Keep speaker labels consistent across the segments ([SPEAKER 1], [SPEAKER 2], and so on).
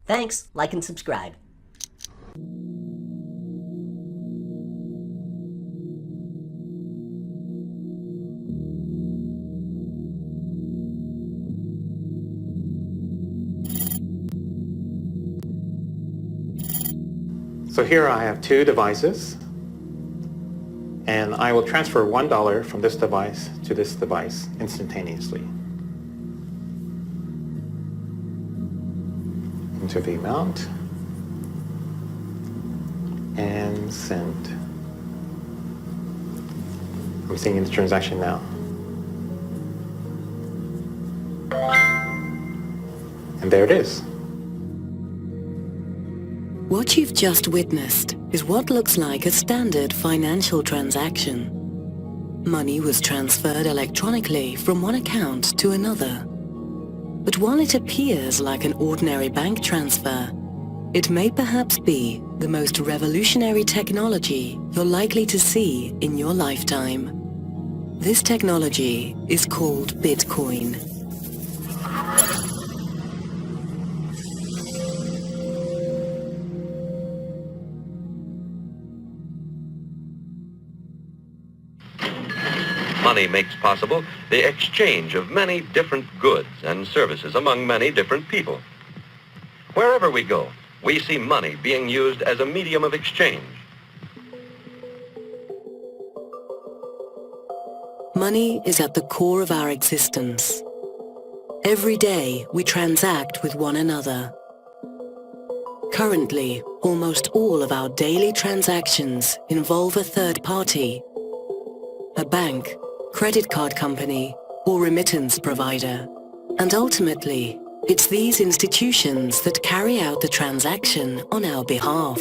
[SPEAKER 1] Thanks, like and subscribe.
[SPEAKER 2] So here I have two devices, and I will transfer $1 from this device to this device instantaneously into the amount and send. I'm seeing the transaction now. And there it is.
[SPEAKER 3] What you've just witnessed is what looks like a standard financial transaction. Money was transferred electronically from one account to another. But while it appears like an ordinary bank transfer, it may perhaps be the most revolutionary technology you're likely to see in your lifetime. This technology is called Bitcoin.
[SPEAKER 4] Money makes possible the exchange of many different goods and services among many different people. Wherever we go, we see money being used as a medium of exchange.
[SPEAKER 3] Money is at the core of our existence. Every day we transact with one another. Currently, almost all of our daily transactions involve a third party, a bank, credit card company, or remittance provider. And ultimately, it's these institutions that carry out the transaction on our behalf.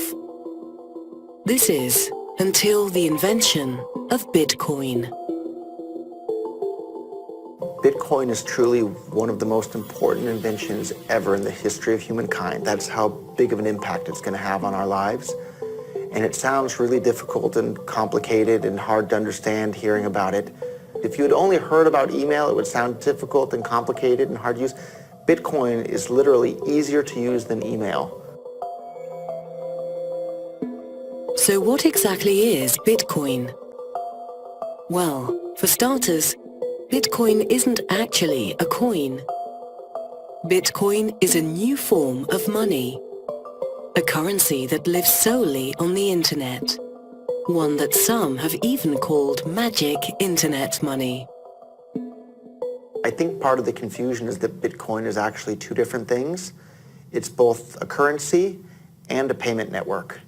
[SPEAKER 3] This is until the invention of Bitcoin.
[SPEAKER 5] Bitcoin is truly one of the most important inventions ever in the history of humankind. That's how big of an impact it's going to have on our lives. And it sounds really difficult and complicated and hard to understand hearing about it. If you had only heard about email, it would sound difficult and complicated and hard to use. Bitcoin is literally easier to use than email.
[SPEAKER 3] So what exactly is Bitcoin? Well, for starters, Bitcoin isn't actually a coin. Bitcoin is a new form of money, a currency that lives solely on the internet, one that some have even called magic internet money.
[SPEAKER 5] I think part of the confusion is that Bitcoin is actually two different things. It's both a currency and a payment network.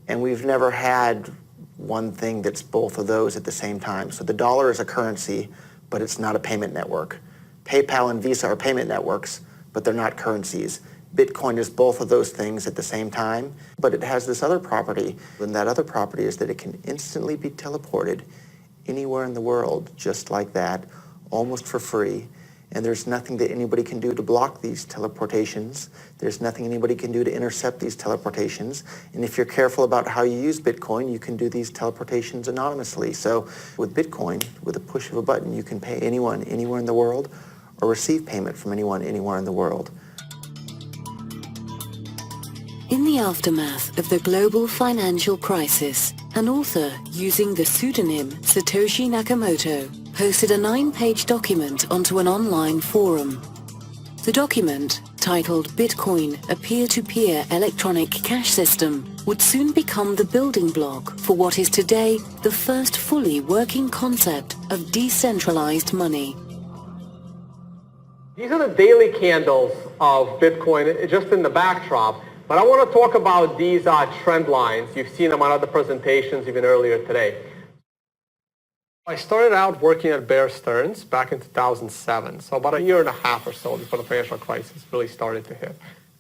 [SPEAKER 5] And we've never had one thing that's both of those at the same time. So the dollar is a currency, but it's not a payment network. PayPal and Visa are payment networks, but they're not currencies. Bitcoin is both of those things at the same time, but it has this other property, and that other property is that it can instantly be teleported anywhere in the world, just like that, almost for free. And there's nothing that anybody can do to block these teleportations. There's nothing anybody can do to intercept these teleportations. And if you're careful about how you use Bitcoin, you can do these teleportations anonymously. So with Bitcoin, with a push of a button, you can pay anyone, anywhere in the world, or receive payment from anyone, anywhere in the world.
[SPEAKER 3] In the aftermath of the global financial crisis, an author using the pseudonym Satoshi Nakamoto posted a 9-page document onto an online forum. The document, titled Bitcoin, a peer-to-peer electronic cash system, would soon become the building block for what is today the first fully working concept of decentralized money.
[SPEAKER 6] These are the daily candles of Bitcoin, just in the backdrop. But I want to talk about these trend lines. You've seen them on other presentations even earlier today. I started out working at Bear Stearns back in 2007, so about a year and a half or so before the financial crisis really started to hit.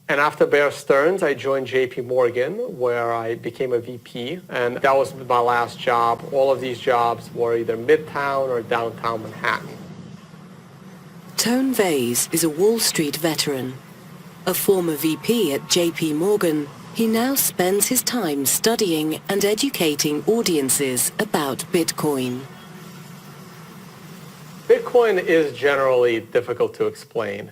[SPEAKER 6] And after Bear Stearns, I joined JP Morgan, where I became a VP, and that was my last job. All of these jobs were either Midtown or downtown Manhattan.
[SPEAKER 3] Tone Vays is a Wall Street veteran. A former VP at JP Morgan, he now spends his time studying and educating audiences about Bitcoin.
[SPEAKER 6] Bitcoin is generally difficult to explain.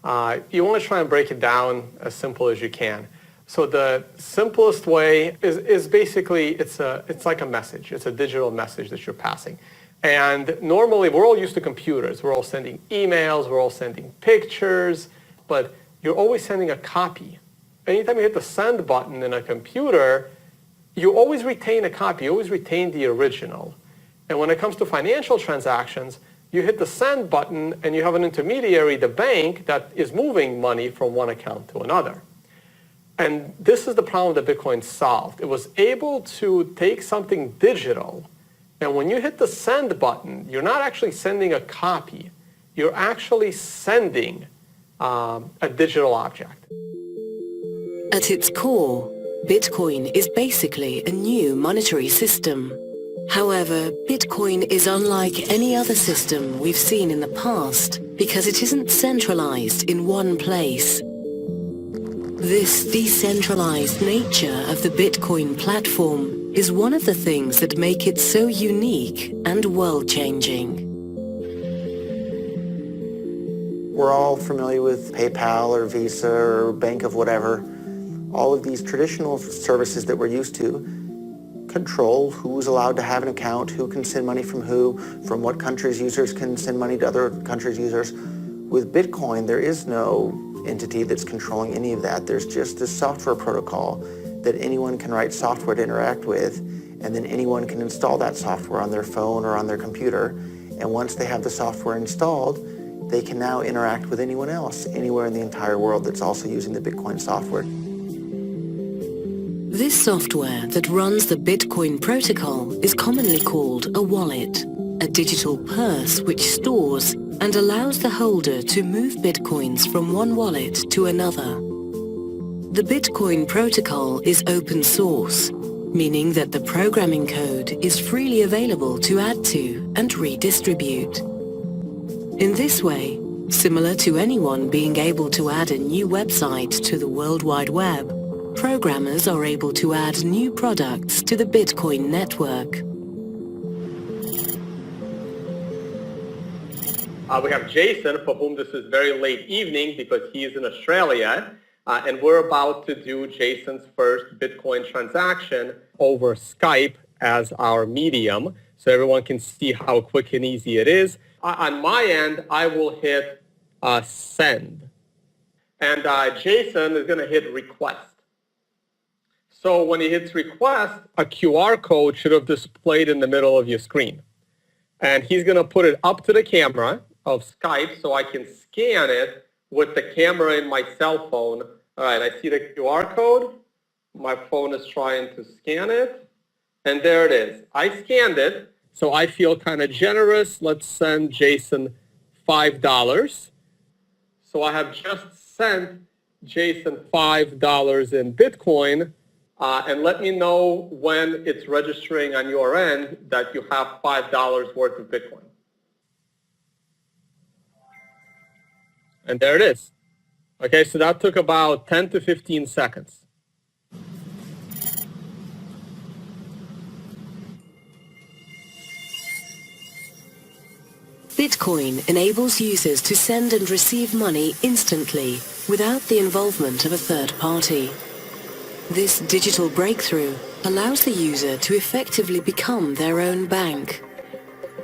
[SPEAKER 6] You want to try and break it down as simple as you can. So the simplest way is basically, it's like a message. It's a digital message that you're passing. And normally, we're all used to computers. We're all sending emails, we're all sending pictures, but you're always sending a copy. Anytime you hit the send button in a computer, you always retain a copy, you always retain the original. And when it comes to financial transactions, you hit the send button and you have an intermediary, the bank, that is moving money from one account to another. And this is the problem that Bitcoin solved. It was able to take something digital, and when you hit the send button, you're not actually sending a copy. You're actually sending a digital object.
[SPEAKER 3] At its core, Bitcoin is basically a new monetary system. However, Bitcoin is unlike any other system we've seen in the past because it isn't centralized in one place. This decentralized nature of the Bitcoin platform is one of the things that make it so unique and world-changing.
[SPEAKER 5] We're all familiar with PayPal or Visa or Bank of whatever. All of these traditional services that we're used to control who's allowed to have an account, who can send money from who, from what countries users can send money to other countries' users. With Bitcoin, there is no entity that's controlling any of that. There's just this software protocol that anyone can write software to interact with, and then anyone can install that software on their phone or on their computer. And once they have the software installed, they can now interact with anyone else, anywhere in the entire world that's also using the Bitcoin software.
[SPEAKER 3] This software that runs the Bitcoin protocol is commonly called a wallet, a digital purse which stores and allows the holder to move Bitcoins from one wallet to another. The Bitcoin protocol is open source, meaning that the programming code is freely available to add to and redistribute. In this way, similar to anyone being able to add a new website to the World Wide Web, programmers are able to add new products to the Bitcoin network.
[SPEAKER 6] We have Jason, for whom this is very late evening because he is in Australia, and we're about to do Jason's first Bitcoin transaction over Skype as our medium, so everyone can see how quick and easy it is. On my end, I will hit send, and Jason is going to hit request. So when he hits request, a QR code should have displayed in the middle of your screen, and he's going to put it up to the camera of Skype so I can scan it with the camera in my cell phone. All right, I see the QR code. My phone is trying to scan it. And there it is. I scanned it, so I feel kind of generous. Let's send Jason $5. So I have just sent Jason $5 in Bitcoin. And let me know when it's registering on your end that you have $5 worth of Bitcoin. And there it is. Okay, so that took about 10 to 15 seconds.
[SPEAKER 3] Bitcoin enables users to send and receive money instantly without the involvement of a third party. This digital breakthrough allows the user to effectively become their own bank.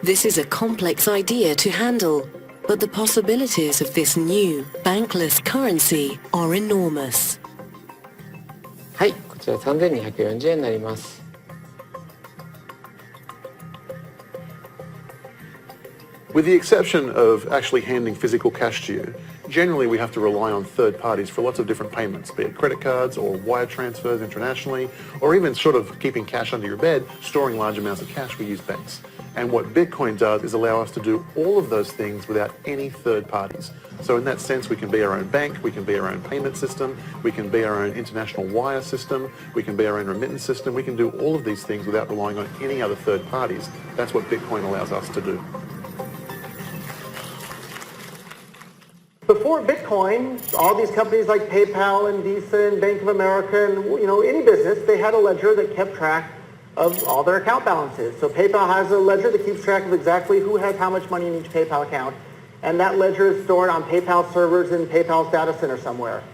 [SPEAKER 3] This is a complex idea to handle, but the possibilities of this new bankless currency are enormous.
[SPEAKER 1] はい、こちら3240円になります。
[SPEAKER 7] With the exception of actually handing physical cash to you, generally we have to rely on third parties for lots of different payments, be it credit cards or wire transfers internationally, or even sort of keeping cash under your bed, storing large amounts of cash, we use banks. And what Bitcoin does is allow us to do all of those things without any third parties. So in that sense, we can be our own bank, we can be our own payment system, we can be our own international wire system, we can be our own remittance system, we can do all of these things without relying on any other third parties. That's what Bitcoin allows us to do.
[SPEAKER 8] Before Bitcoin, all these companies like PayPal and Visa and Bank of America and any business, they had a ledger that kept track of all their account balances. So PayPal has a ledger that keeps track of exactly who has how much money in each PayPal account. And that ledger is stored on PayPal servers in PayPal's data center somewhere.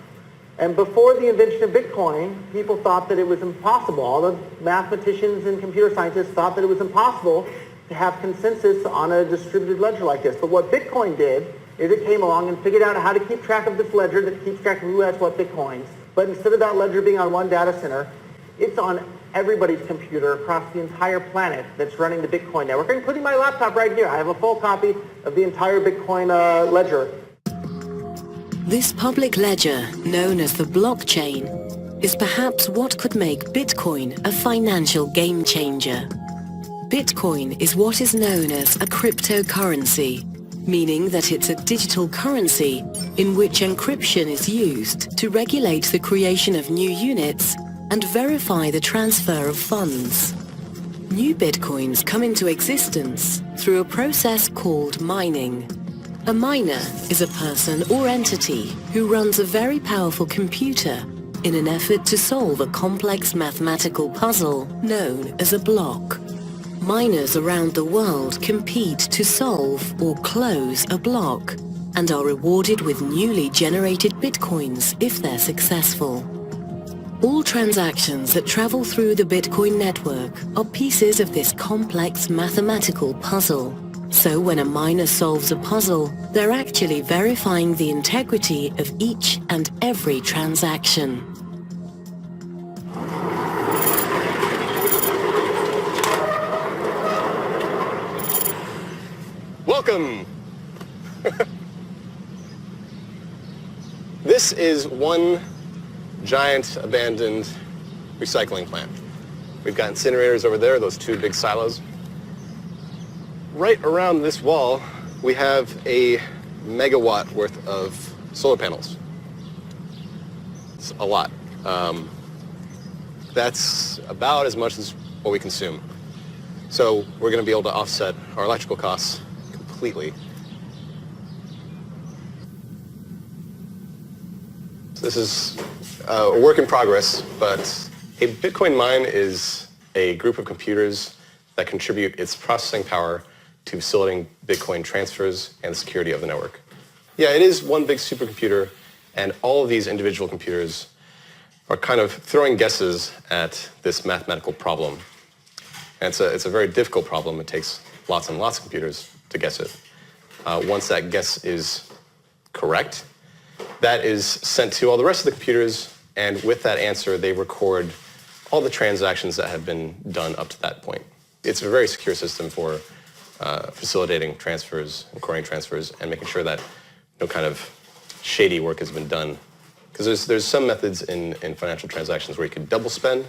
[SPEAKER 8] And before the invention of Bitcoin, people thought that it was impossible. All the mathematicians and computer scientists thought that it was impossible to have consensus on a distributed ledger like this. But what Bitcoin did is it came along and figured out how to keep track of this ledger that keeps track of who has what Bitcoins. But instead of that ledger being on one data center, it's on everybody's computer across the entire planet that's running the Bitcoin network, including my laptop right here. I have a full copy of the entire Bitcoin ledger.
[SPEAKER 3] This public ledger, known as the blockchain, is perhaps what could make Bitcoin a financial game changer. Bitcoin is what is known as a cryptocurrency, meaning that it's a digital currency in which encryption is used to regulate the creation of new units and verify the transfer of funds. New Bitcoins come into existence through a process called mining. A miner is a person or entity who runs a very powerful computer in an effort to solve a complex mathematical puzzle known as a block. Miners around the world compete to solve or close a block and are rewarded with newly generated Bitcoins if they're successful. All transactions that travel through the Bitcoin network are pieces of this complex mathematical puzzle. So when a miner solves a puzzle, they're actually verifying the integrity of each and every transaction.
[SPEAKER 9] Welcome! This is one giant abandoned recycling plant. We've got incinerators over there, those two big silos. Right around this wall, we have a megawatt worth of solar panels. It's a lot. That's about as much as what we consume. So we're going to be able to offset our electrical costs completely. So this is a work in progress, but a Bitcoin mine is a group of computers that contribute its processing power to facilitating Bitcoin transfers and the security of the network. Yeah, it is one big supercomputer, and all of these individual computers are kind of throwing guesses at this mathematical problem. And it's a very difficult problem. It takes lots and lots of computers to guess it. Once that guess is correct, that is sent to all the rest of the computers, and with that answer, they record all the transactions that have been done up to that point. It's a very secure system for facilitating transfers, recording transfers, and making sure that no kind of shady work has been done. Because there's some methods in financial transactions where you can double spend,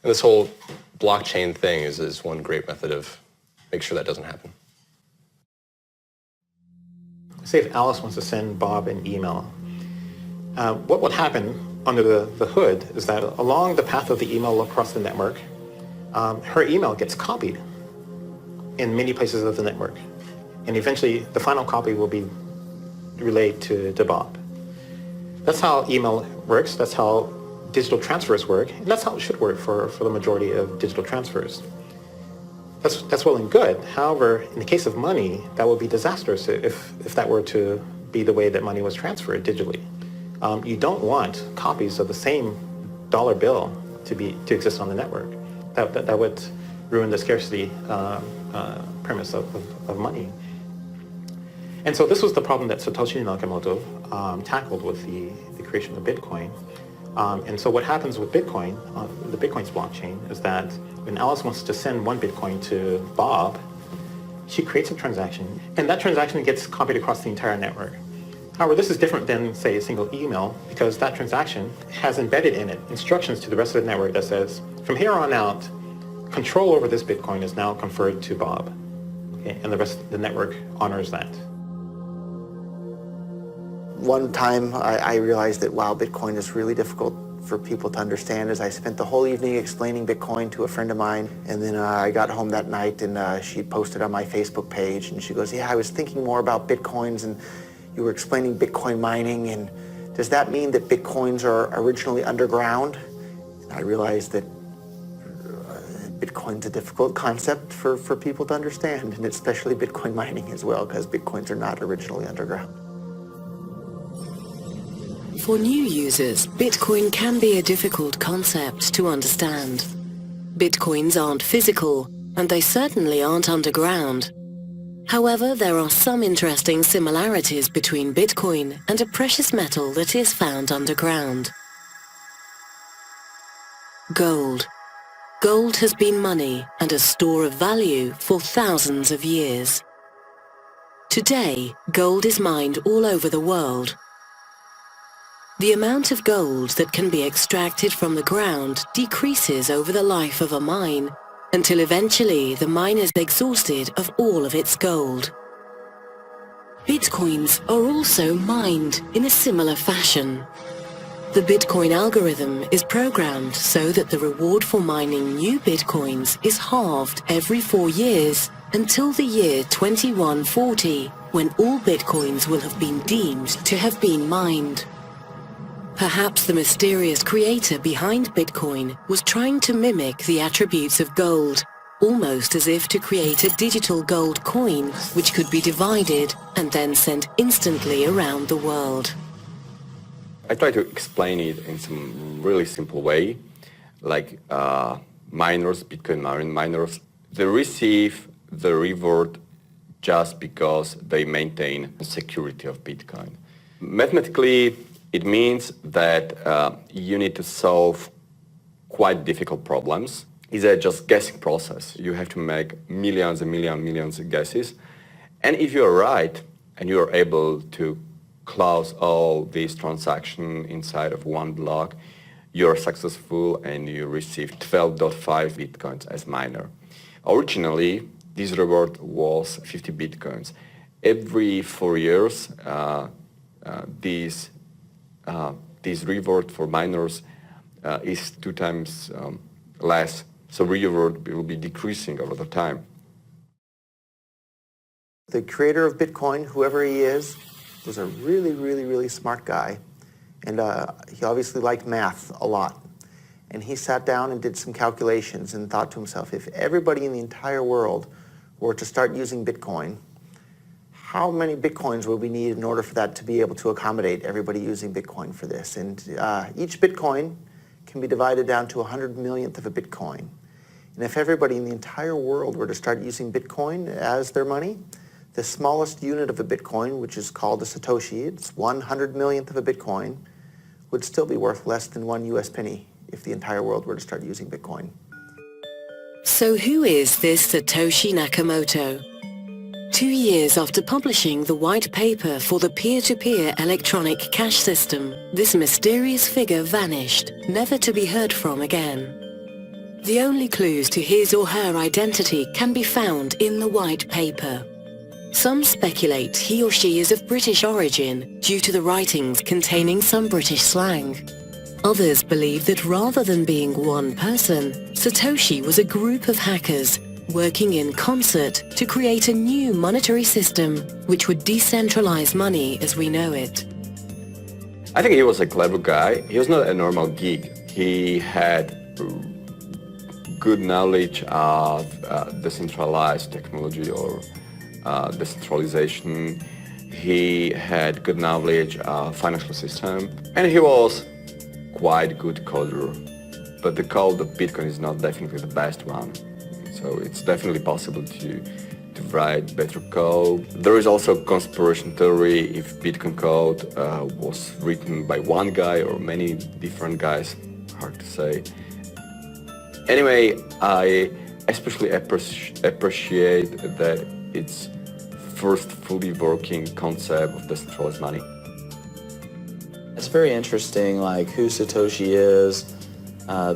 [SPEAKER 9] and this whole blockchain thing is one great method of making sure that doesn't happen.
[SPEAKER 2] Say if Alice wants to send Bob an email, what would happen under the hood is that along the path of the email across the network, her email gets copied in many places of the network. And eventually, the final copy will be relayed to Bob. That's how email works. That's how digital transfers work. And that's how it should work for the majority of digital transfers. That's well and good. However, in the case of money, that would be disastrous if that were to be the way that money was transferred digitally. You don't want copies of the same dollar bill to exist on the network. That would ruin the scarcity premise of money. And so this was the problem that Satoshi Nakamoto tackled with the creation of Bitcoin. And so what happens with Bitcoin, the Bitcoin's blockchain, is that when Alice wants to send one Bitcoin to Bob, she creates a transaction, and that transaction gets copied across the entire network. However, this is different than, say, a single email, because that transaction has embedded in it instructions to the rest of the network that says, from here on out, control over this Bitcoin is now conferred to Bob. Okay? And the rest of the network honors that.
[SPEAKER 5] One time I realized that, wow, Bitcoin is really difficult for people to understand, as I spent the whole evening explaining Bitcoin to a friend of mine, and then I got home that night and she posted on my Facebook page, and she goes, yeah, I was thinking more about Bitcoins, and you were explaining Bitcoin mining, and does that mean that Bitcoins are originally underground? And I realized that Bitcoin's a difficult concept for people to understand, and especially Bitcoin mining as well, because Bitcoins are not originally underground.
[SPEAKER 3] For new users, Bitcoin can be a difficult concept to understand. Bitcoins aren't physical, and they certainly aren't underground. However, there are some interesting similarities between Bitcoin and a precious metal that is found underground. Gold. Gold has been money and a store of value for thousands of years. Today, gold is mined all over the world. The amount of gold that can be extracted from the ground decreases over the life of a mine, until eventually the mine is exhausted of all of its gold. Bitcoins are also mined in a similar fashion. The Bitcoin algorithm is programmed so that the reward for mining new Bitcoins is halved every 4 years until the year 2140, when all Bitcoins will have been deemed to have been mined. Perhaps the mysterious creator behind Bitcoin was trying to mimic the attributes of gold, almost as if to create a digital gold coin which could be divided and then sent instantly around the world.
[SPEAKER 10] I try to explain it in some really simple way, like miners, Bitcoin miners, they receive the reward just because they maintain the security of Bitcoin. Mathematically, it means that you need to solve quite difficult problems. It's a just guessing process. You have to make millions and millions of guesses. And if you're right and you're able to close all these transactions inside of one block, you're successful and you receive 12.5 Bitcoins as miner. Originally, this reward was 50 Bitcoins. Every 4 years, this reward for miners is 2 times less. So reward will be decreasing over the time.
[SPEAKER 5] The creator of Bitcoin, whoever he is, was a really smart guy. And he obviously liked math a lot. And he sat down and did some calculations and thought to himself, if everybody in the entire world were to start using Bitcoin, how many Bitcoins would we need in order for that to be able to accommodate everybody using Bitcoin for this? And each Bitcoin can be divided down to 100 millionth of a Bitcoin. And if everybody in the entire world were to start using Bitcoin as their money, the smallest unit of a Bitcoin, which is called a Satoshi, it's 100 millionth of a Bitcoin, would still be worth less than 1 US penny if the entire world were to start using Bitcoin.
[SPEAKER 3] So who is this Satoshi Nakamoto? 2 years after publishing the white paper for the peer-to-peer electronic cash system, this mysterious figure vanished, never to be heard from again. The only clues to his or her identity can be found in the white paper. Some speculate he or she is of British origin due to the writings containing some British slang. Others believe that rather than being one person, Satoshi was a group of hackers working in concert to create a new monetary system which would decentralize money as we know it.
[SPEAKER 10] I think he was a clever guy. He was not a normal geek. He had good knowledge of decentralized technology or decentralization. He had good knowledge of financial system, and he was quite good coder. But the code of Bitcoin is not definitely the best one. So it's definitely possible to write better code. There is also conspiracy theory if Bitcoin code was written by one guy or many different guys, hard to say. Anyway, I especially appreciate that it's first fully working concept of decentralized money.
[SPEAKER 11] It's very interesting, like who Satoshi is.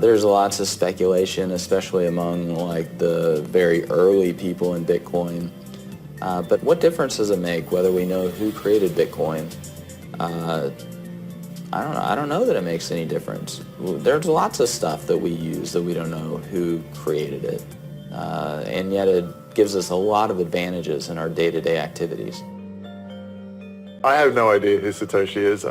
[SPEAKER 11] There's lots of speculation, especially among like the very early people in Bitcoin. But what difference does it make whether we know who created Bitcoin? I don't know that it makes any difference. There's lots of stuff that we use that we don't know who created it. And yet it gives us a lot of advantages in our day-to-day activities.
[SPEAKER 7] I have no idea who Satoshi is.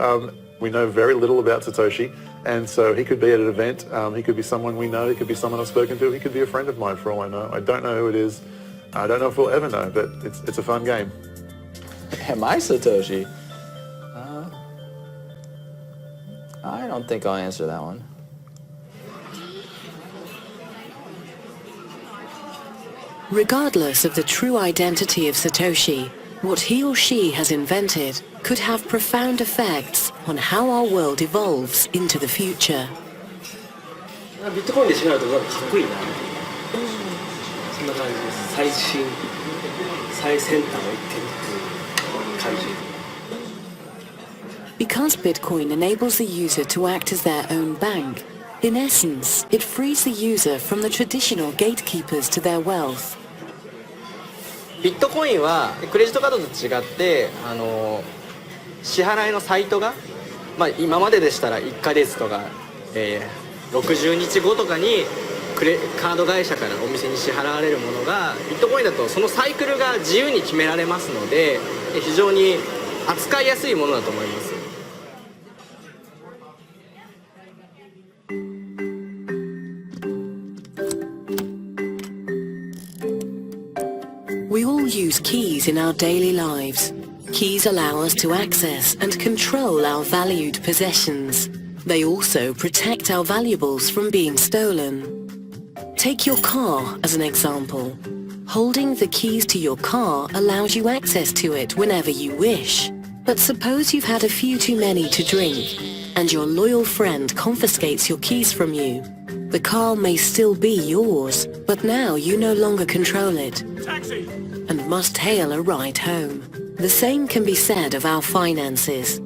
[SPEAKER 7] We know very little about Satoshi. And so he could be at an event, he could be someone we know, he could be someone I've spoken to, he could be a friend of mine for all I know. I don't know who it is. I don't know if we'll ever know, but it's a fun game.
[SPEAKER 11] Am I Satoshi? I don't think I'll answer that one.
[SPEAKER 3] Regardless of the true identity of Satoshi, what he or she has invented could have profound effects on how our world evolves into the future.
[SPEAKER 12] ビットコインで調べるとなんかかっこいいな。そんな感じです。最先端を行ってるっていう感じ。
[SPEAKER 3] Because Bitcoin enables the user to act as their own bank, in essence, it frees the user from the traditional gatekeepers to their wealth.
[SPEAKER 13] ビットコインはクレジットカードと違って支払いのサイトが、今まででしたら1ヶ月とか、60日後とかにカード会社からお店に支払われるものがビットコインだとそのサイクルが自由に決められますので非常に扱いやすいものだと思います。
[SPEAKER 3] We all use keys in our daily lives. Keys allow us to access and control our valued possessions. They also protect our valuables from being stolen. Take your car as an example. Holding the keys to your car allows you access to it whenever you wish. But suppose you've had a few too many to drink, and your loyal friend confiscates your keys from you. The car may still be yours, but now you no longer control it. Taxi! And must hail a ride home. The same can be said of our finances.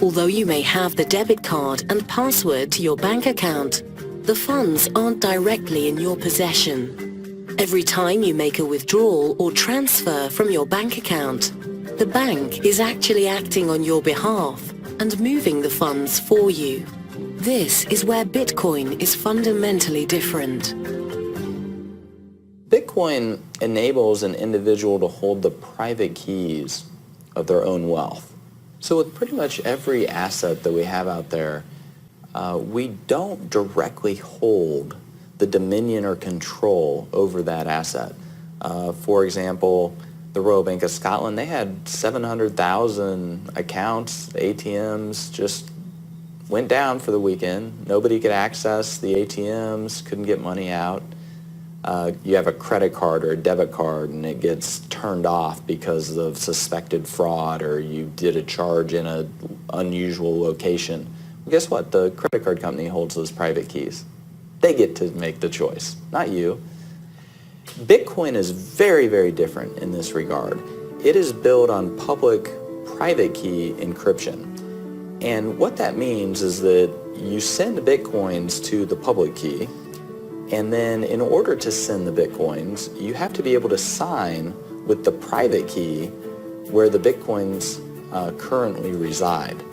[SPEAKER 3] Although you may have the debit card and password to your bank account, the funds aren't directly in your possession. Every time you make a withdrawal or transfer from your bank account, the bank is actually acting on your behalf and moving the funds for you. This is where Bitcoin is fundamentally different.
[SPEAKER 11] Bitcoin enables an individual to hold the private keys of their own wealth. So with pretty much every asset that we have out there, we don't directly hold the dominion or control over that asset. For example, the Royal Bank of Scotland, they had 700,000 accounts, ATMs just went down for the weekend. Nobody could access the ATMs, couldn't get money out. You have a credit card or a debit card and it gets turned off because of suspected fraud or you did a charge in an unusual location. Well, guess what? The credit card company holds those private keys. They get to make the choice, not you. Bitcoin is very, very different in this regard. It is built on public private key encryption. And what that means is that you send Bitcoins to the public key, and then in order to send the Bitcoins, you have to be able to sign with the private key where the Bitcoins currently reside.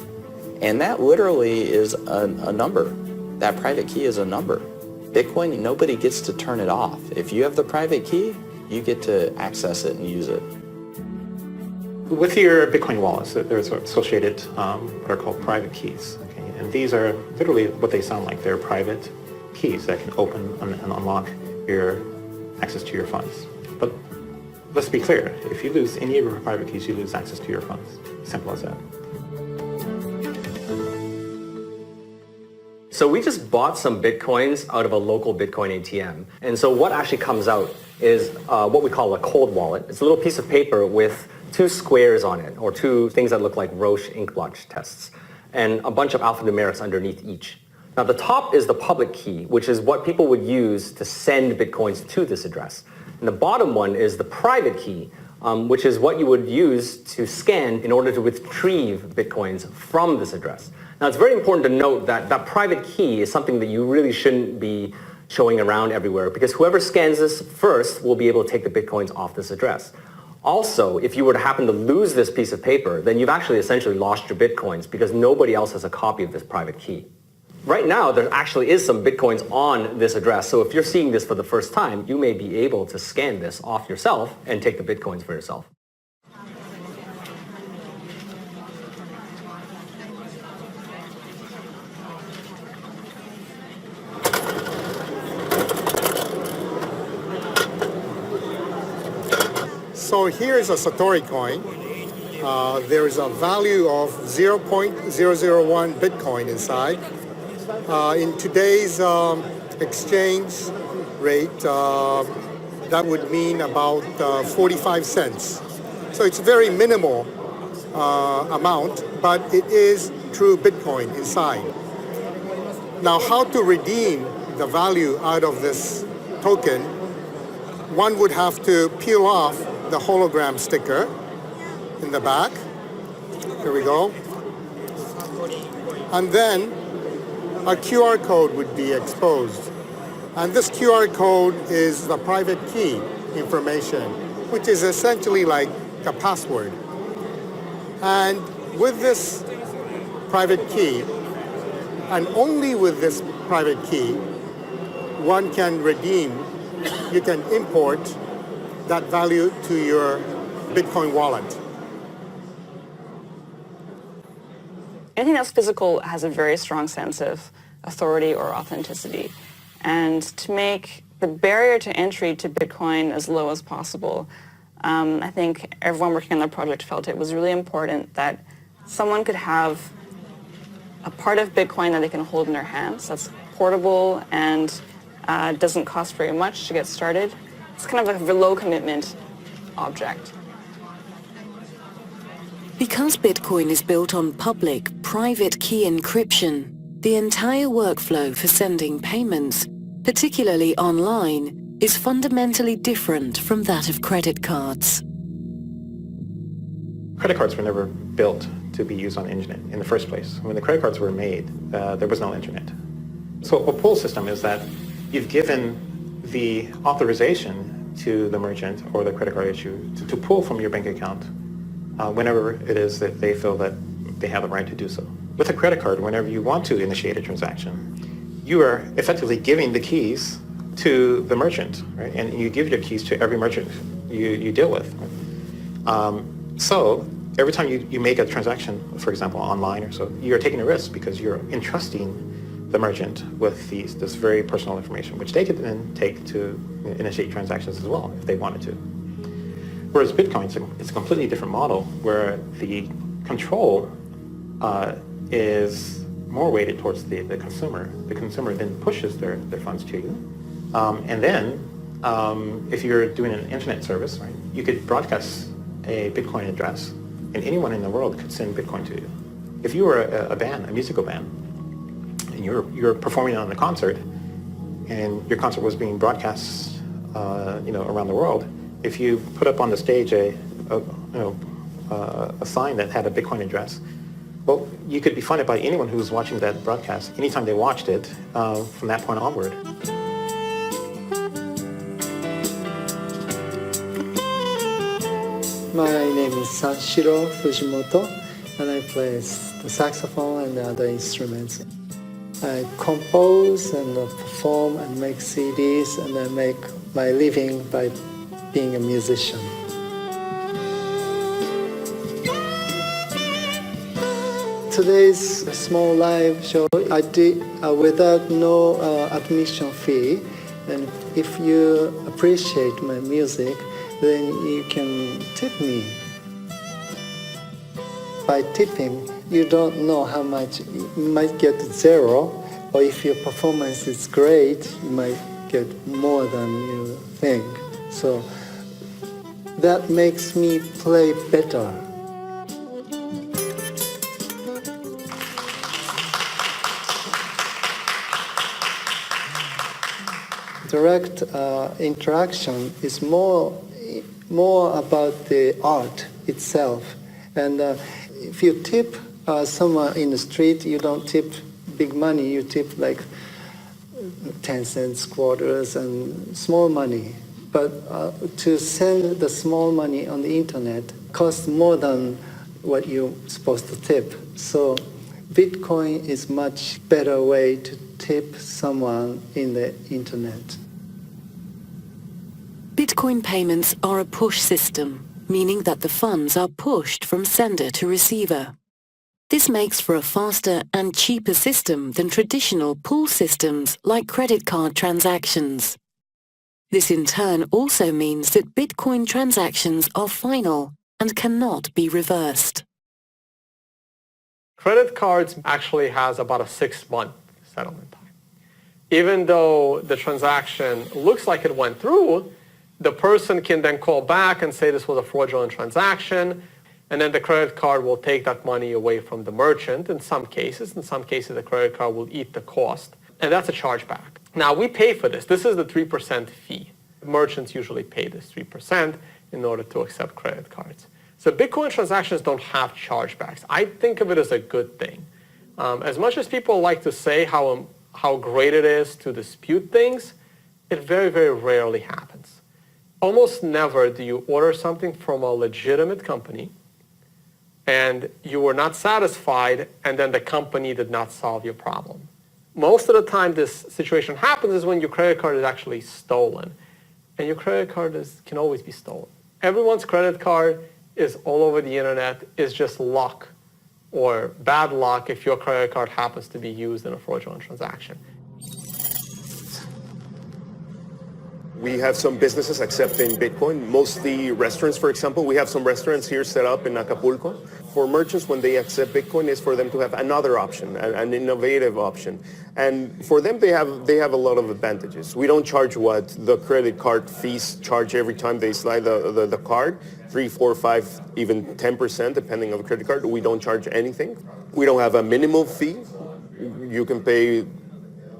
[SPEAKER 11] And that literally is a number. That private key is a number. Bitcoin, nobody gets to turn it off. If you have the private key, you get to access it and use it.
[SPEAKER 2] With your Bitcoin wallets, there's associated what are called private keys. Okay? And these are literally what they sound like. They're private keys that can open and unlock your access to your funds. But let's be clear, if you lose any of your private keys, you lose access to your funds. Simple as that.
[SPEAKER 13] So we just bought some Bitcoins out of a local Bitcoin ATM. And so what actually comes out is what we call a cold wallet. It's a little piece of paper with two squares on it, or two things that look like Roche ink blotch tests, and a bunch of alphanumerics underneath each. Now the top is the public key, which is what people would use to send Bitcoins to this address. And the bottom one is the private key, which is what you would use to scan in order to retrieve Bitcoins from this address. Now it's very important to note that that private key is something that you really shouldn't be showing around everywhere, because whoever scans this first will be able to take the Bitcoins off this address. Also, if you were to happen to lose this piece of paper, then you've actually essentially lost your Bitcoins because nobody else has a copy of this private key. Right now, there actually is some Bitcoins on this address, so if you're seeing this for the first time, you may be able to scan this off yourself and take the Bitcoins for yourself.
[SPEAKER 14] So here's a Satori coin. There is a value of 0.001 Bitcoin inside. In today's exchange rate, that would mean about 45 cents. So it's a very minimal amount, but it is true Bitcoin inside. Now, how to redeem the value out of this token? One would have to peel off the hologram sticker in the back. Here we go. And then a QR code would be exposed. And this QR code is the private key information, which is essentially like a password. And with this private key, and only with this private key, one can redeem, you can import that value to your Bitcoin wallet.
[SPEAKER 15] Anything that's physical has a very strong sense of authority or authenticity. And to make the barrier to entry to Bitcoin as low as possible, I think everyone working on the project felt it was really important that someone could have a part of Bitcoin that they can hold in their hands that's portable and doesn't cost very much to get started. It's kind of like a low commitment object.
[SPEAKER 3] Because Bitcoin is built on public, private key encryption, the entire workflow for sending payments, particularly online, is fundamentally different from that of credit cards.
[SPEAKER 2] Credit cards were never built to be used on the internet in the first place. When the credit cards were made, there was no internet. So a pull system is that you've given the authorization to the merchant or the credit card issuer to pull from your bank account whenever it is that they feel that they have the right to do so. With a credit card, whenever you want to initiate a transaction, you are effectively giving the keys to the merchant, right? And you give your keys to every merchant you deal with. So every time you make a transaction, for example, online or so, you're taking a risk because you're entrusting the merchant with this very personal information, which they could then take to initiate transactions as well if they wanted to. Whereas Bitcoin, it's a completely different model where the control is more weighted towards the consumer. The consumer then pushes their funds to you. And then if you're doing an internet service, right, you could broadcast a Bitcoin address and anyone in the world could send Bitcoin to you. If you were a band, a musical band, and you're performing on a concert and your concert was being broadcast around the world, if you put up on the stage a sign that had a Bitcoin address, well, you could be funded by anyone who was watching that broadcast anytime they watched it from that point onward.
[SPEAKER 16] My name is Sanshiro Fujimoto, and I play the saxophone and the other instruments. I compose and perform and make CDs, and I make my living by being a musician. Today's small live show I did without no admission fee, and if you appreciate my music, then you can tip me. By tipping, you don't know how much. You might get zero, or if your performance is great, you might get more than you think. So that makes me play better. Direct interaction is more about the art itself. And if you tip someone in the street, you don't tip big money, you tip like 10 cents, quarters, and small money. But to send the small money on the internet costs more than what you're supposed to tip. So Bitcoin is much better way to tip someone in the internet.
[SPEAKER 3] Bitcoin payments are a push system, meaning that the funds are pushed from sender to receiver. This makes for a faster and cheaper system than traditional pull systems like credit card transactions. This in turn also means that Bitcoin transactions are final and cannot be reversed.
[SPEAKER 6] Credit cards actually has about a 6-month settlement time. Even though the transaction looks like it went through, the person can then call back and say this was a fraudulent transaction, and then the credit card will take that money away from the merchant in some cases. In some cases, the credit card will eat the cost, and that's a chargeback. Now, we pay for this. This is the 3% fee. Merchants usually pay this 3% in order to accept credit cards. So Bitcoin transactions don't have chargebacks. I think of it as a good thing. As much as people like to say how great it is to dispute things, it very, very rarely happens. Almost never do you order something from a legitimate company and you were not satisfied and then the company did not solve your problem. Most of the time this situation happens is when your credit card is actually stolen. And your credit card can always be stolen. Everyone's credit card is all over the internet. It's just luck or bad luck if your credit card happens to be used in a fraudulent transaction.
[SPEAKER 17] We have some businesses accepting Bitcoin, mostly restaurants, for example. We have some restaurants here set up in Acapulco. For merchants, when they accept Bitcoin, is for them to have another option, an innovative option. And for them, they have a lot of advantages. We don't charge what the credit card fees charge every time they slide the card, 3, 4, 5, even 10%, depending on the credit card. We don't charge anything. We don't have a minimum fee. You can pay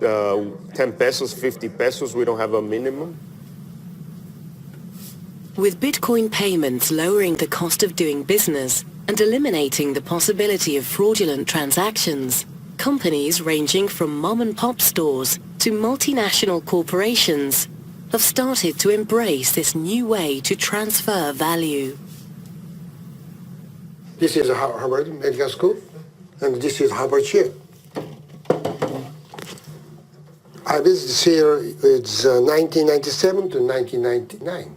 [SPEAKER 17] 10 pesos, 50 pesos. We don't have a minimum.
[SPEAKER 3] With Bitcoin payments lowering the cost of doing business and eliminating the possibility of fraudulent transactions, companies ranging from mom-and-pop stores to multinational corporations have started to embrace this new way to transfer value.
[SPEAKER 18] This is Harvard Medical School, and this is Harvard Chair. I visited here, it's 1997 to 1999.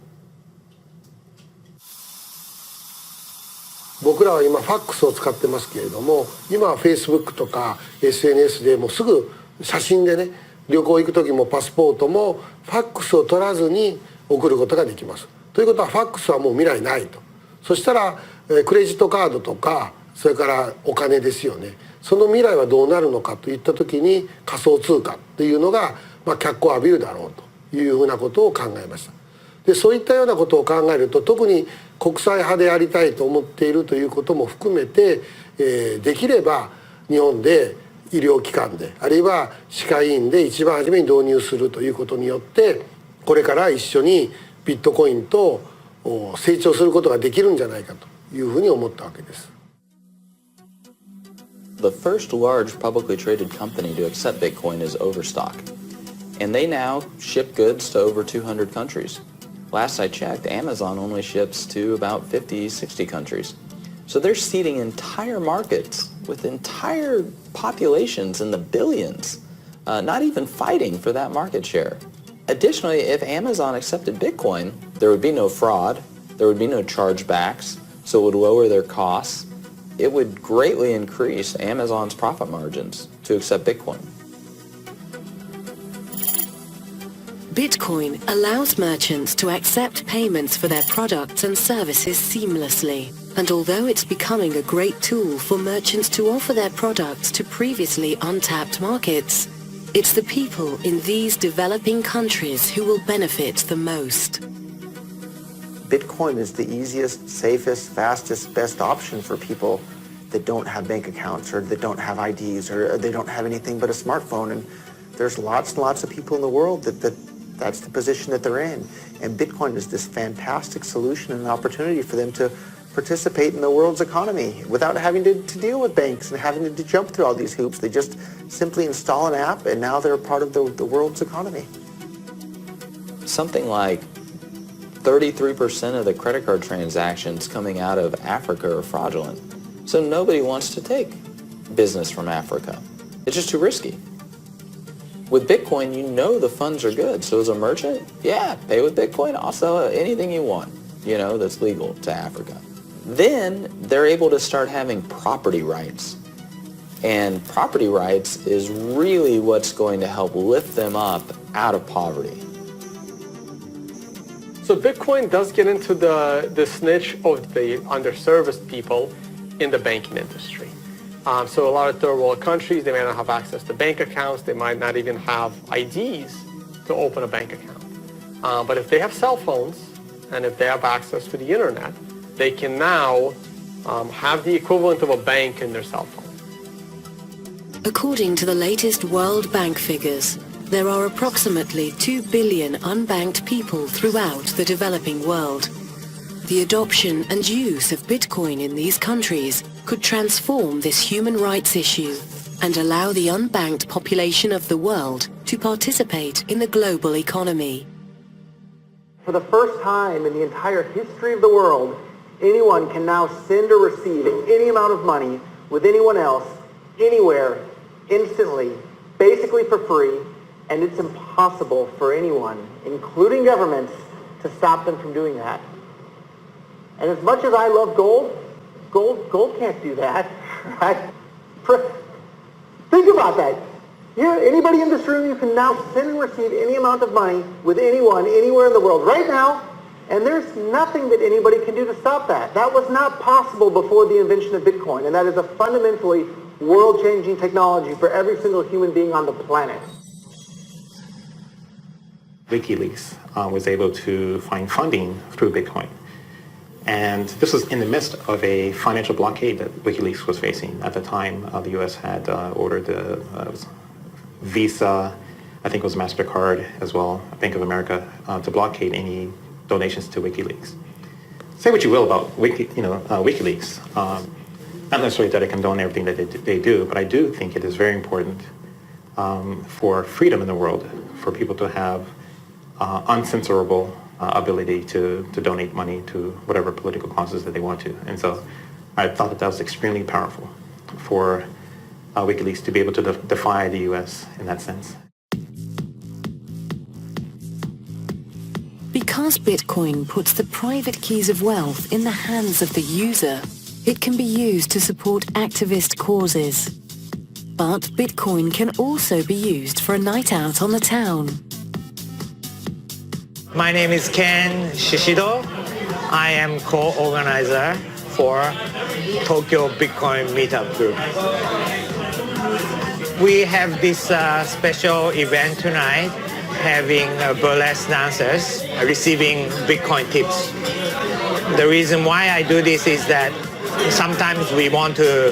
[SPEAKER 18] 僕らは今ファックスを使ってますけれども、今は Facebook とか SNS でもうすぐ写真でね、旅行行く時もパスポートもファックスを取らずに送ることができます。ということはファックスはもう未来ないと。そしたらクレジットカードとかそれからお金ですよね。その未来はどうなるのかといった時に仮想通貨っていうのが脚光を浴びるだろうというふうなことを考えました。でそういったようなことを考えると特に国際派でありたいと思っているということも含めて、できれば日本で医療機関であるいは歯科医院で一番初めに導入するということによってこれから一緒にビットコインと成長することができるんじゃないかというふうに思ったわけです。
[SPEAKER 11] The first large publicly traded company to accept Bitcoin is Overstock, and they now ship goods to over 200 countries. Last I checked, Amazon only ships to about 50, 60 countries. So they're seeding entire markets with entire populations in the billions, not even fighting for that market share. Additionally, if Amazon accepted Bitcoin, there would be no fraud, there would be no chargebacks, so it would lower their costs. It would greatly increase Amazon's profit margins to accept Bitcoin.
[SPEAKER 3] Bitcoin allows merchants to accept payments for their products and services seamlessly. And although it's becoming a great tool for merchants to offer their products to previously untapped markets, it's the people in these developing countries who will benefit the most.
[SPEAKER 5] Bitcoin is the easiest, safest, fastest, best option for people that don't have bank accounts or that don't have IDs or they don't have anything but a smartphone. And there's lots and lots of people in the world that's the position that they're in. And Bitcoin is this fantastic solution and an opportunity for them to participate in the world's economy without having to deal with banks and having to jump through all these hoops. They just simply install an app and now they're a part of the world's economy.
[SPEAKER 11] Something like 33% of the credit card transactions coming out of Africa are fraudulent. So nobody wants to take business from Africa. It's just too risky. With Bitcoin, you know the funds are good. So as a merchant, yeah, pay with Bitcoin. I'll sell anything you want, that's legal to Africa. Then they're able to start having property rights. And property rights is really what's going to help lift them up out of poverty.
[SPEAKER 6] So Bitcoin does get into this niche of the underserviced people in the banking industry. So a lot of third world countries, they may not have access to bank accounts. They might not even have IDs to open a bank account. But if they have cell phones and if they have access to the internet, they can now have the equivalent of a bank in their cell phone.
[SPEAKER 3] According to the latest World Bank figures, there are approximately 2 billion unbanked people throughout the developing world. The adoption and use of Bitcoin in these countries could transform this human rights issue and allow the unbanked population of the world to participate in the global economy.
[SPEAKER 8] For the first time in the entire history of the world, anyone can now send or receive any amount of money with anyone else, anywhere, instantly, basically for free, and it's impossible for anyone, including governments, to stop them from doing that. And as much as I love gold can't do that, right? Think about that. Here, anybody in this room, you can now send and receive any amount of money with anyone, anywhere in the world, right now, and there's nothing that anybody can do to stop that. That was not possible before the invention of Bitcoin, and that is a fundamentally world-changing technology for every single human being on the planet.
[SPEAKER 2] WikiLeaks was able to find funding through Bitcoin. And this was in the midst of a financial blockade that WikiLeaks was facing. At the time, the U.S. had ordered Visa, I think it was MasterCard as well, Bank of America, to blockade any donations to WikiLeaks. Say what you will about WikiLeaks. Not necessarily that I condone everything that they do, but I do think it is very important for freedom in the world, for people to have uncensorable ability to donate money to whatever political causes that they want to. And so I thought that was extremely powerful for WikiLeaks to be able to defy the U.S. in that sense.
[SPEAKER 3] Because Bitcoin puts the private keys of wealth in the hands of the user, it can be used to support activist causes. But Bitcoin can also be used for a night out on the town.
[SPEAKER 19] My name is Ken Shishido. I am co-organizer for Tokyo Bitcoin Meetup Group. We have this special event tonight, having burlesque dancers receiving Bitcoin tips. The reason why I do this is that sometimes we want to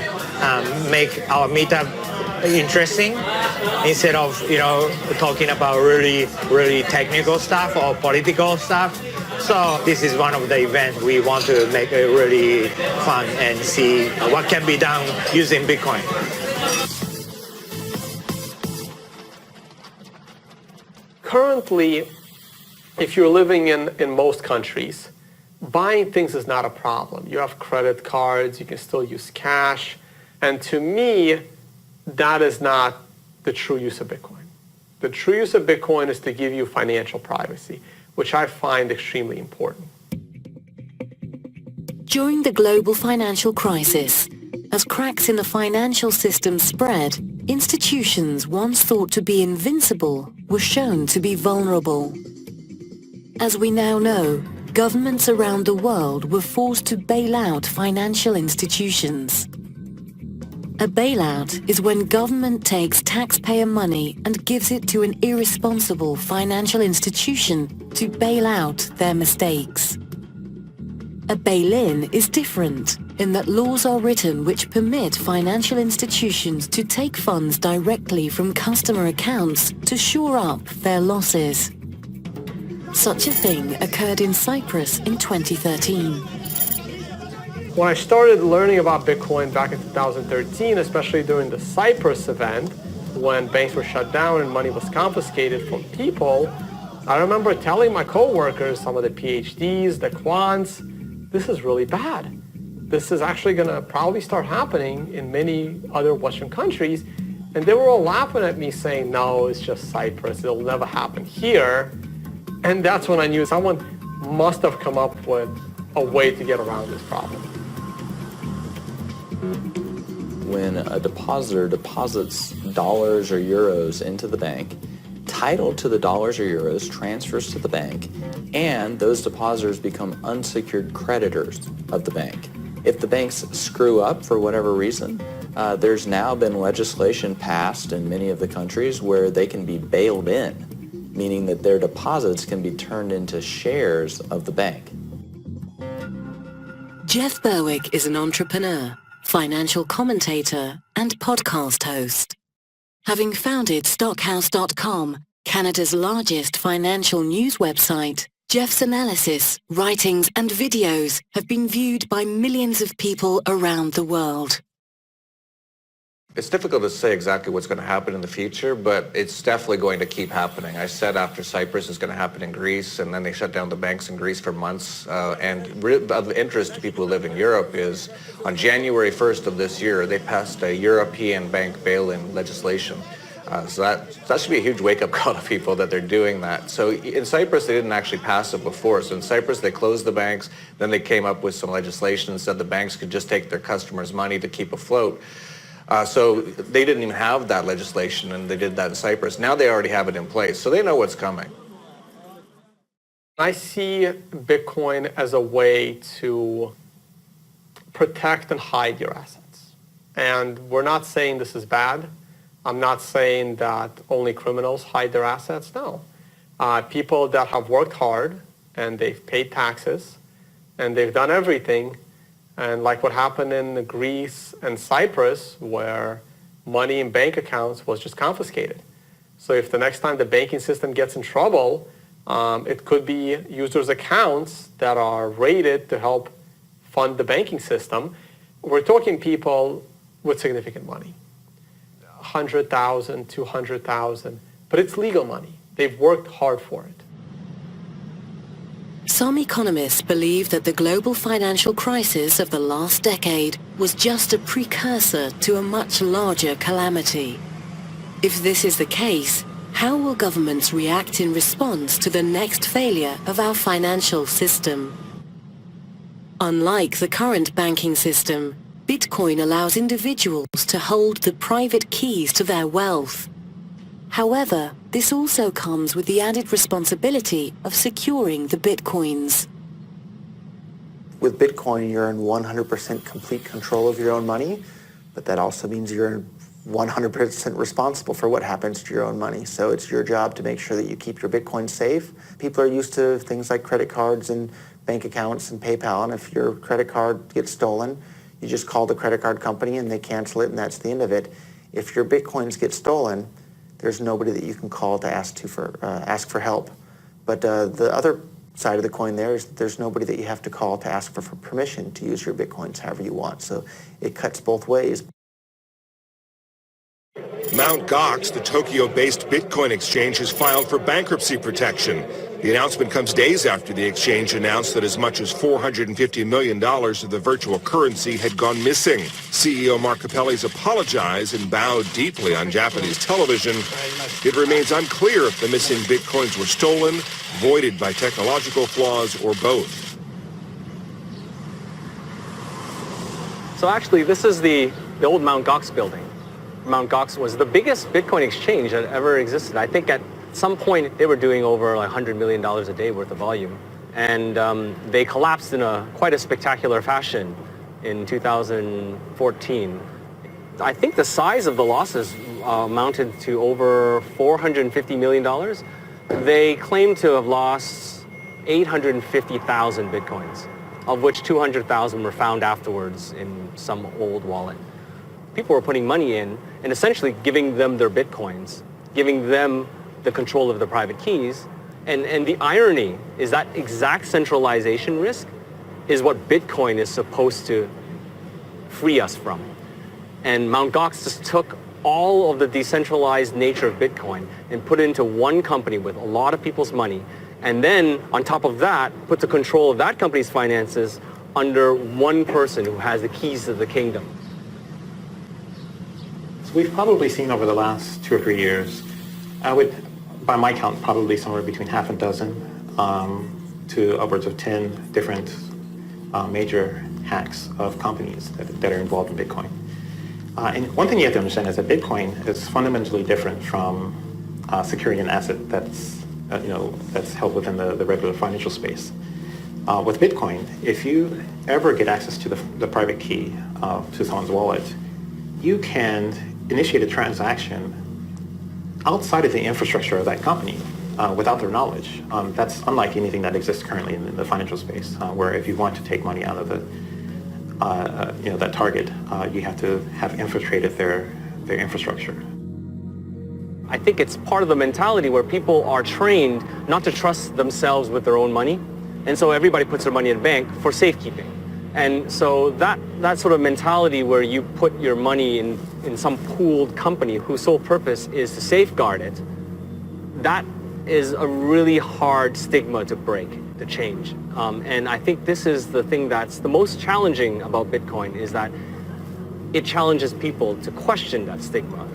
[SPEAKER 19] make our meetup interesting instead of talking about really technical stuff or political stuff. So this is one of the events we want to make it really fun and see what can be done using Bitcoin.
[SPEAKER 6] Currently, if you're living in most countries, buying things is not a problem. You have credit cards, you can still use cash, and to me, that is not the true use of Bitcoin. The true use of Bitcoin is to give you financial privacy, which I find extremely important.
[SPEAKER 3] During the global financial crisis, as cracks in the financial system spread, institutions once thought to be invincible were shown to be vulnerable. As we now know, governments around the world were forced to bail out financial institutions. A bailout is when government takes taxpayer money and gives it to an irresponsible financial institution to bail out their mistakes. A bail-in is different in that laws are written which permit financial institutions to take funds directly from customer accounts to shore up their losses. Such a thing occurred in Cyprus in 2013.
[SPEAKER 6] When I started learning about Bitcoin back in 2013, especially during the Cyprus event, when banks were shut down and money was confiscated from people, I remember telling my coworkers, some of the PhDs, the quants, this is really bad. This is actually going to probably start happening in many other Western countries. And they were all laughing at me saying, no, it's just Cyprus. It'll never happen here. And that's when I knew someone must have come up with a way to get around this problem.
[SPEAKER 11] When a depositor deposits dollars or euros into the bank, title to the dollars or euros transfers to the bank, and those depositors become unsecured creditors of the bank. If the banks screw up for whatever reason, there's now been legislation passed in many of the countries where they can be bailed in, meaning that their deposits can be turned into shares of the bank.
[SPEAKER 3] Jeff Berwick is an entrepreneur, financial commentator, and podcast host. Having founded Stockhouse.com, Canada's largest financial news website, Jeff's analysis, writings, and videos have been viewed by millions of people around the world.
[SPEAKER 20] It's difficult to say exactly what's going to happen in the future, but it's definitely going to keep happening. I said after Cyprus it's going to happen in Greece, and then they shut down the banks in Greece for months. And of interest to people who live in Europe is on January 1st of this year, they passed a European bank bail-in legislation. So that should be a huge wake-up call to people that they're doing that. So in Cyprus, they didn't actually pass it before. So in Cyprus, they closed the banks. Then they came up with some legislation and said the banks could just take their customers' money to keep afloat. So they didn't even have that legislation, and they did that in Cyprus. Now they already have it in place, so they know what's coming.
[SPEAKER 6] I see Bitcoin as a way to protect and hide your assets. And we're not saying this is bad. I'm not saying that only criminals hide their assets. No. People that have worked hard and they've paid taxes and they've done everything, and like what happened in Greece and Cyprus, where money in bank accounts was just confiscated. So if the next time the banking system gets in trouble, it could be users' accounts that are rated to help fund the banking system. We're talking people with significant money, 100,000, 200,000, but it's legal money. They've worked hard for it.
[SPEAKER 3] Some economists believe that the global financial crisis of the last decade was just a precursor to a much larger calamity. If this is the case, how will governments react in response to the next failure of our financial system? Unlike the current banking system, Bitcoin allows individuals to hold the private keys to their wealth. However, this also comes with the added responsibility of securing the Bitcoins.
[SPEAKER 5] With Bitcoin, you're in 100% complete control of your own money, but that also means you're 100% responsible for what happens to your own money. So it's your job to make sure that you keep your Bitcoin safe. People are used to things like credit cards and bank accounts and PayPal, and if your credit card gets stolen, you just call the credit card company and they cancel it, and that's the end of it. If your Bitcoins get stolen, there's nobody that you can call to ask for help. But the other side of the coin there is there's nobody that you have to call to ask for permission to use your Bitcoins however you want. So it cuts both ways.
[SPEAKER 21] Mt. Gox, the Tokyo-based Bitcoin exchange, has filed for bankruptcy protection. The announcement comes days after the exchange announced that as much as $450 million of the virtual currency had gone missing. CEO Mark Capelli's apologized and bowed deeply on Japanese television. It remains unclear if the missing Bitcoins were stolen, voided by technological flaws, or both.
[SPEAKER 13] So actually, this is the old Mt. Gox building. Mt. Gox was the biggest Bitcoin exchange that ever existed. I think at some point they were doing over like $100 million a day worth of volume. And they collapsed in quite a spectacular fashion in 2014. I think the size of the losses amounted to over $450 million. They claim to have lost 850,000 Bitcoins, of which 200,000 were found afterwards in some old wallet. People were putting money in and essentially giving them their Bitcoins, giving them the control of the private keys. And the irony is that exact centralization risk is what Bitcoin is supposed to free us from. And Mt. Gox just took all of the decentralized nature of Bitcoin and put it into one company with a lot of people's money. And then on top of that, put the control of that company's finances under one person who has the keys to the kingdom.
[SPEAKER 2] We've probably seen over the last 2 or 3 years, by my count, probably somewhere between half a dozen to upwards of 10 different major hacks of companies that are involved in Bitcoin. And one thing you have to understand is that Bitcoin is fundamentally different from security and asset that's that's held within the regular financial space. With Bitcoin, if you ever get access to the private key to someone's wallet, you can initiate a transaction outside of the infrastructure of that company without their knowledge. That's unlike anything that exists currently in the financial space, where if you want to take money out of that target, you have to have infiltrated their infrastructure.
[SPEAKER 6] I think it's part of the mentality where people are trained not to trust themselves with their own money. And so everybody puts their money in a bank for safekeeping. And so that sort of mentality where you put your money in some pooled company whose sole purpose is to safeguard it, that is a really hard stigma to break, to change. And I think this is the thing that's the most challenging about Bitcoin, is that it challenges people to question that stigma.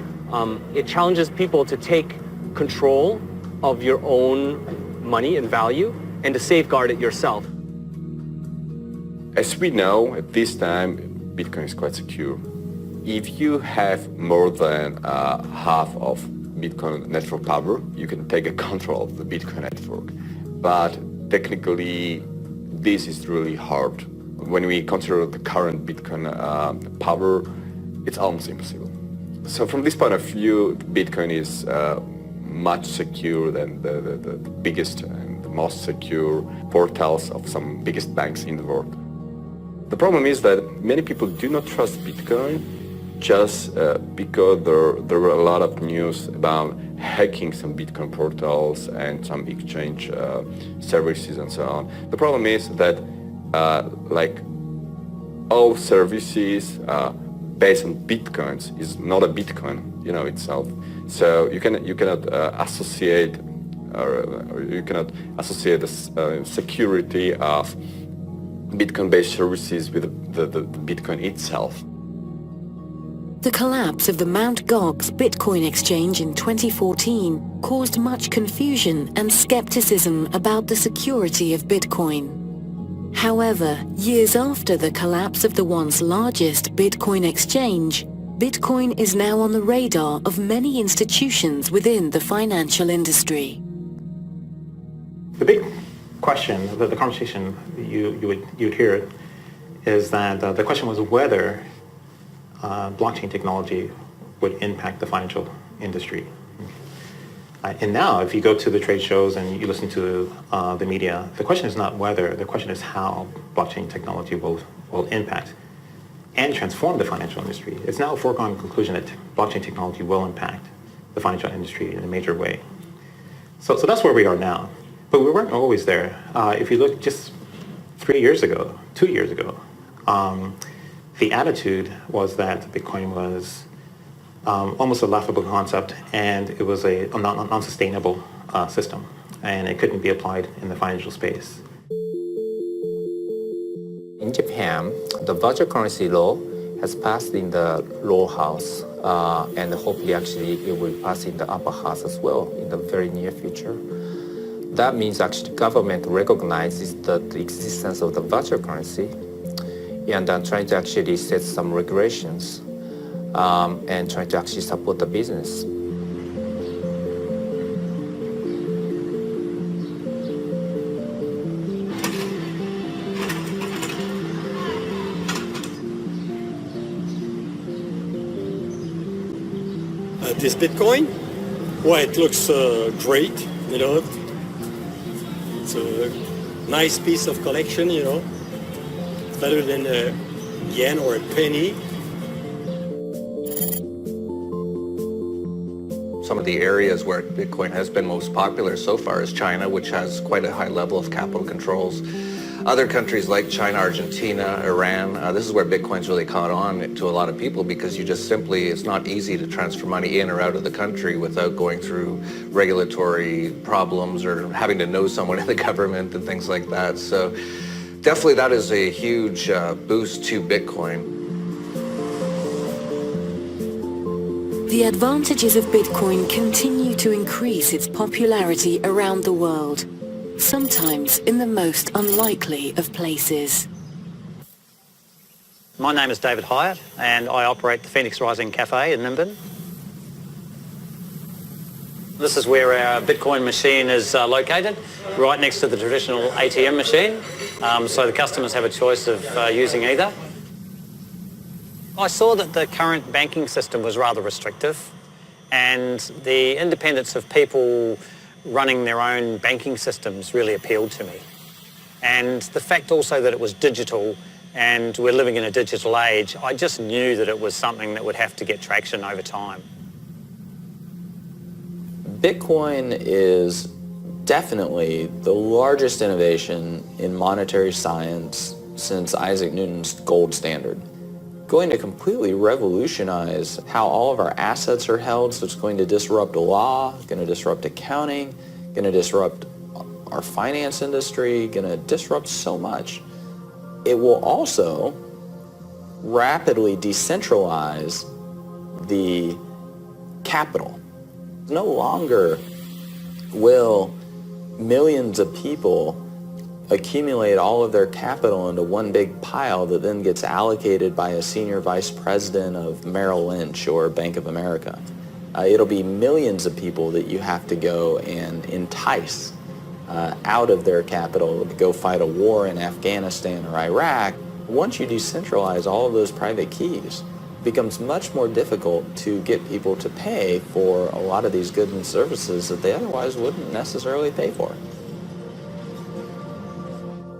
[SPEAKER 6] It challenges people to take control of your own money and value and to safeguard it yourself.
[SPEAKER 10] As we know, at this time, Bitcoin is quite secure. If you have more than half of Bitcoin network power, you can take control of the Bitcoin network. But technically, this is really hard. When we consider the current Bitcoin power, it's almost impossible. So from this point of view, Bitcoin is much secure than the biggest and the most secure portals of some biggest banks in the world. The problem is that many people do not trust Bitcoin just because there were a lot of news about hacking some Bitcoin portals and some exchange services and so on. The problem is that like all services based on Bitcoins is not a Bitcoin, itself. So you cannot associate the security of Bitcoin-based services with the Bitcoin itself.
[SPEAKER 3] The collapse of the Mt. Gox Bitcoin exchange in 2014 caused much confusion and skepticism about the security of Bitcoin. However, years after the collapse of the once largest Bitcoin exchange, Bitcoin is now on the radar of many institutions within the financial industry.
[SPEAKER 2] The big question, the conversation you'd hear is that the question was whether blockchain technology would impact the financial industry. And now, if you go to the trade shows and you listen to the media, the question is not whether, the question is how blockchain technology will impact and transform the financial industry. It's now a foregone conclusion that blockchain technology will impact the financial industry in a major way. So that's where we are now. But we weren't always there. If you look just 2 years ago, the attitude was that Bitcoin was almost a laughable concept, and it was a non-sustainable system, and it couldn't be applied in the financial space.
[SPEAKER 1] In Japan, the virtual currency law has passed in the lower house, and hopefully actually it will pass in the upper house as well in the very near future. That means actually government recognizes the existence of the virtual currency and trying to actually set some regulations and trying to actually support the business.
[SPEAKER 4] This Bitcoin, well, it looks great, It's a nice piece of collection, better than a yen or a penny.
[SPEAKER 20] Some of the areas where Bitcoin has been most popular so far is China, which has quite a high level of capital controls. Other countries like China, Argentina, Iran, this is where Bitcoin's really caught on to a lot of people because you just simply, it's not easy to transfer money in or out of the country without going through regulatory problems or having to know someone in the government and things like that. So definitely that is a huge boost to Bitcoin.
[SPEAKER 3] The advantages of Bitcoin continue to increase its popularity around the world, sometimes in the most unlikely of places.
[SPEAKER 22] My name is David Hyatt and I operate the Phoenix Rising Cafe in Nimbin.
[SPEAKER 9] This is where our Bitcoin machine is located, right next to the traditional ATM machine. So the customers have a choice of using either. I saw that the current banking system was rather restrictive, and the independence of people running their own banking systems really appealed to me. And the fact also that it was digital and we're living in a digital age, I just knew that it was something that would have to get traction over time.
[SPEAKER 11] Bitcoin is definitely the largest innovation in monetary science since Isaac Newton's gold standard. Going to completely revolutionize how all of our assets are held, so it's going to disrupt law, going to disrupt accounting, going to disrupt our finance industry, going to disrupt so much. It will also rapidly decentralize the capital. No longer will millions of people accumulate all of their capital into one big pile that then gets allocated by a senior vice president of Merrill Lynch or Bank of America. It'll be millions of people that you have to go and entice out of their capital to go fight a war in Afghanistan or Iraq. Once you decentralize all of those private keys, it becomes much more difficult to get people to pay for a lot of these goods and services that they otherwise wouldn't necessarily pay for.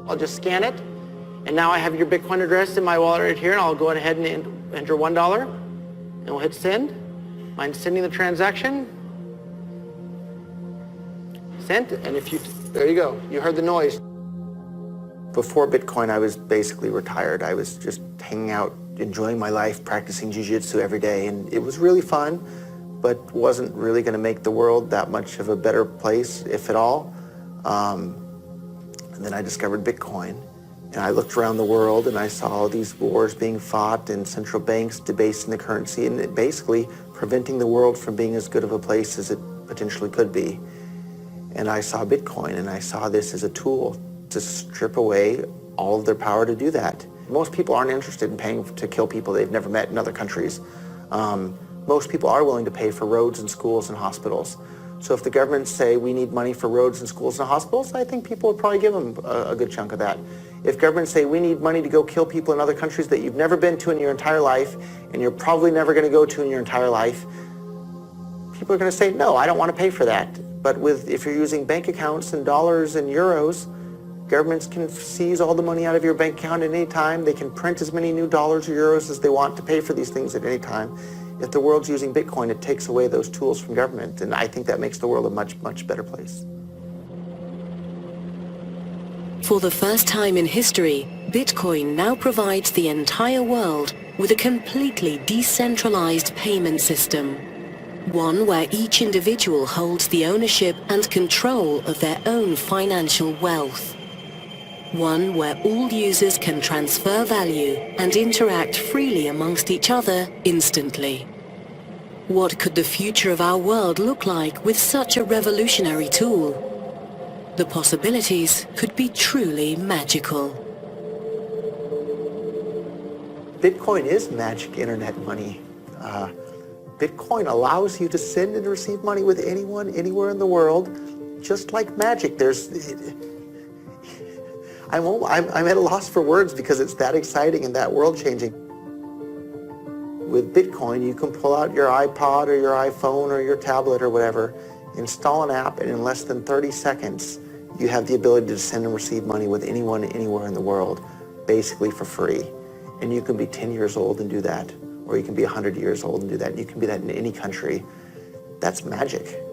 [SPEAKER 8] I'll just scan it, and now I have your Bitcoin address in my wallet right here, and I'll go ahead and enter $1, and we'll hit send. Mind sending the transaction? Sent, and there you go, you heard the noise.
[SPEAKER 5] Before Bitcoin, I was basically retired. I was just hanging out, enjoying my life, practicing jiu-jitsu every day, and it was really fun, but wasn't really going to make the world that much of a better place, if at all. And then I discovered Bitcoin, and I looked around the world and I saw all these wars being fought and central banks debasing the currency and basically preventing the world from being as good of a place as it potentially could be. And I saw Bitcoin, and I saw this as a tool to strip away all of their power to do that. Most people aren't interested in paying to kill people they've never met in other countries. Most people are willing to pay for roads and schools and hospitals. So if the governments say we need money for roads and schools and hospitals, I think people would probably give them a good chunk of that. If governments say we need money to go kill people in other countries that you've never been to in your entire life and you're probably never going to go to in your entire life, people are going to say, no, I don't want to pay for that. But if you're using bank accounts and dollars and euros, governments can seize all the money out of your bank account at any time. They can print as many new dollars or euros as they want to pay for these things at any time. If the world's using Bitcoin, it takes away those tools from government, and I think that makes the world a much, much better place.
[SPEAKER 3] For the first time in history, Bitcoin now provides the entire world with a completely decentralized payment system. One where each individual holds the ownership and control of their own financial wealth. One where all users can transfer value and interact freely amongst each other instantly. What could the future of our world look like with such a revolutionary tool? The possibilities could be truly magical.
[SPEAKER 5] Bitcoin is magic internet money. Bitcoin allows you to send and receive money with anyone, anywhere in the world, just like magic. I'm at a loss for words because it's that exciting and that world-changing. With Bitcoin, you can pull out your iPod or your iPhone or your tablet or whatever, install an app, and in less than 30 seconds, you have the ability to send and receive money with anyone, anywhere in the world, basically for free. And you can be 10 years old and do that, or you can be 100 years old and do that. You can be that in any country. That's magic.